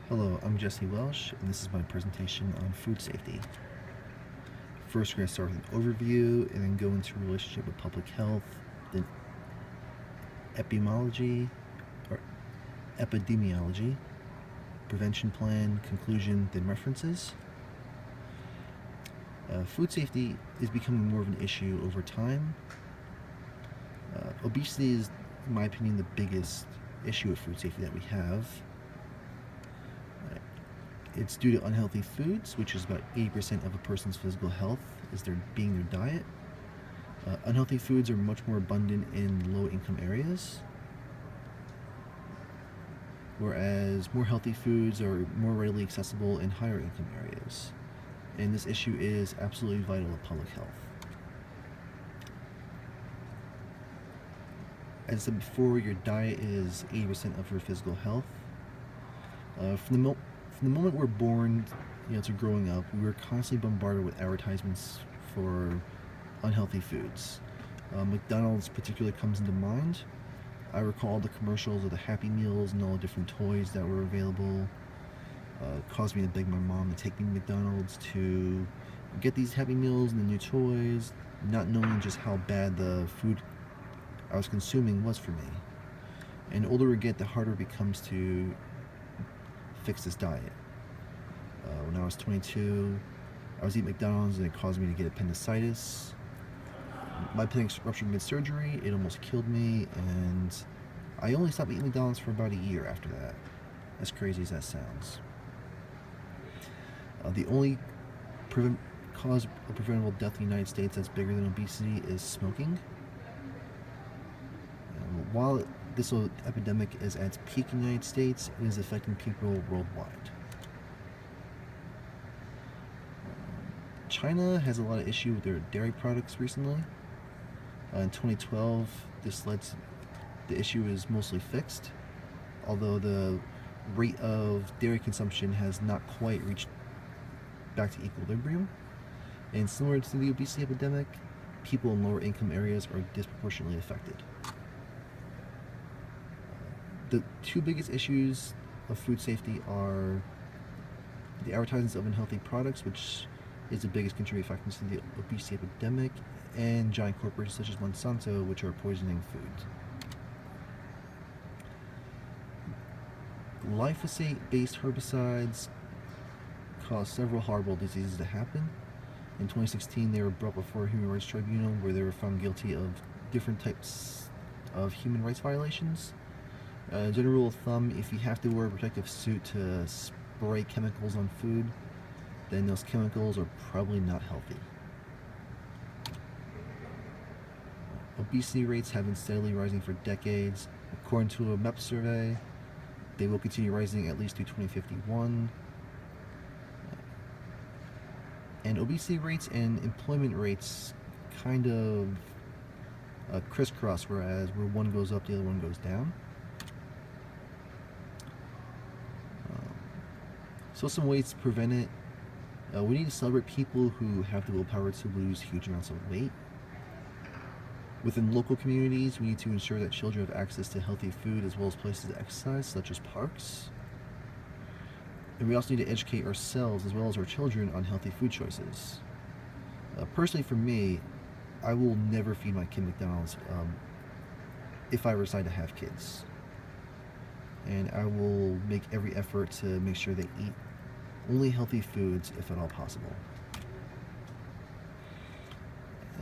Hello, I'm Jesse Welsh, and this is my presentation on food safety. First, we're going to start with an overview, and then go into relationship with public health, then epidemiology, prevention plan, conclusion, then references. Food safety is becoming more of an issue over time. Obesity is, in my opinion, the biggest issue with food safety that we have. It's due to unhealthy foods, which is about 80% of a person's physical health is their diet. Unhealthy foods are much more abundant in low-income areas, whereas more healthy foods are more readily accessible in higher-income areas. And this issue is absolutely vital to public health. As I said before, your diet is 80% of your physical health. From the moment we're born, to growing up, we were constantly bombarded with advertisements for unhealthy foods. McDonald's particularly comes into mind. I recall the commercials of the Happy Meals and all the different toys that were available. Caused me to beg my mom to take me to McDonald's to get these Happy Meals and the new toys, not knowing just how bad the food I was consuming was for me. And the older we get, the harder it becomes to fix this diet. When I was 22, I was eating McDonald's and it caused me to get appendicitis. My appendix ruptured mid-surgery, it almost killed me, and I only stopped eating McDonald's for about a year after that, as crazy as that sounds. The only cause of preventable death in the United States that's bigger than obesity is smoking. While this epidemic is at its peak in the United States, it is affecting people worldwide. China has a lot of issue with their dairy products recently. In 2012, the issue is mostly fixed, although the rate of dairy consumption has not quite reached back to equilibrium. And similar to the obesity epidemic, people in lower income areas are disproportionately affected. The two biggest issues of food safety are the advertisements of unhealthy products, which is the biggest contributing factor to the obesity epidemic, and giant corporations such as Monsanto, which are poisoning food. Glyphosate-based herbicides cause several horrible diseases to happen. In 2016, they were brought before a Human Rights Tribunal where they were found guilty of different types of human rights violations. General rule of thumb, if you have to wear a protective suit to spray chemicals on food, then those chemicals are probably not healthy. Obesity rates have been steadily rising for decades. According to a MEP survey, they will continue rising at least through 2051. And obesity rates and employment rates kind of crisscross, whereas where one goes up, the other one goes down. So some ways to prevent it. We need to celebrate people who have the willpower to lose huge amounts of weight. Within local communities, we need to ensure that children have access to healthy food as well as places to exercise, such as parks. And we also need to educate ourselves as well as our children on healthy food choices. Personally, for me, I will never feed my kid McDonald's if I decide to have kids. And I will make every effort to make sure they eat only healthy foods if at all possible.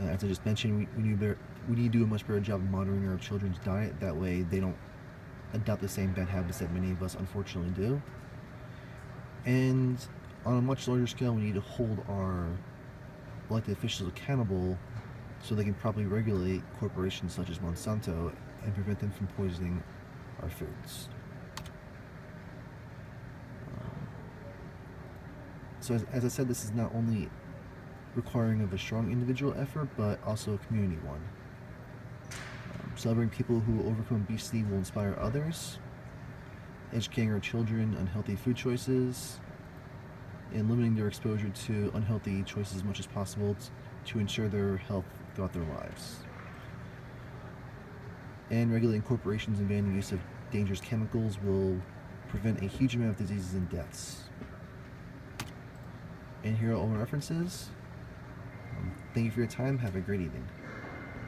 As I just mentioned, we need to do a much better job of monitoring our children's diet. That way they don't adopt the same bad habits that many of us unfortunately do. And on a much larger scale, we need to hold our elected officials accountable so they can properly regulate corporations such as Monsanto and prevent them from poisoning our foods. So as I said, this is not only requiring of a strong individual effort, but also a community one. Celebrating people who overcome obesity will inspire others. Educating our children on healthy food choices, and limiting their exposure to unhealthy choices as much as possible to ensure their health throughout their lives. And regulating corporations and banning use of dangerous chemicals will prevent a huge amount of diseases and deaths. And here are all my references. Thank you for your time. Have a great evening.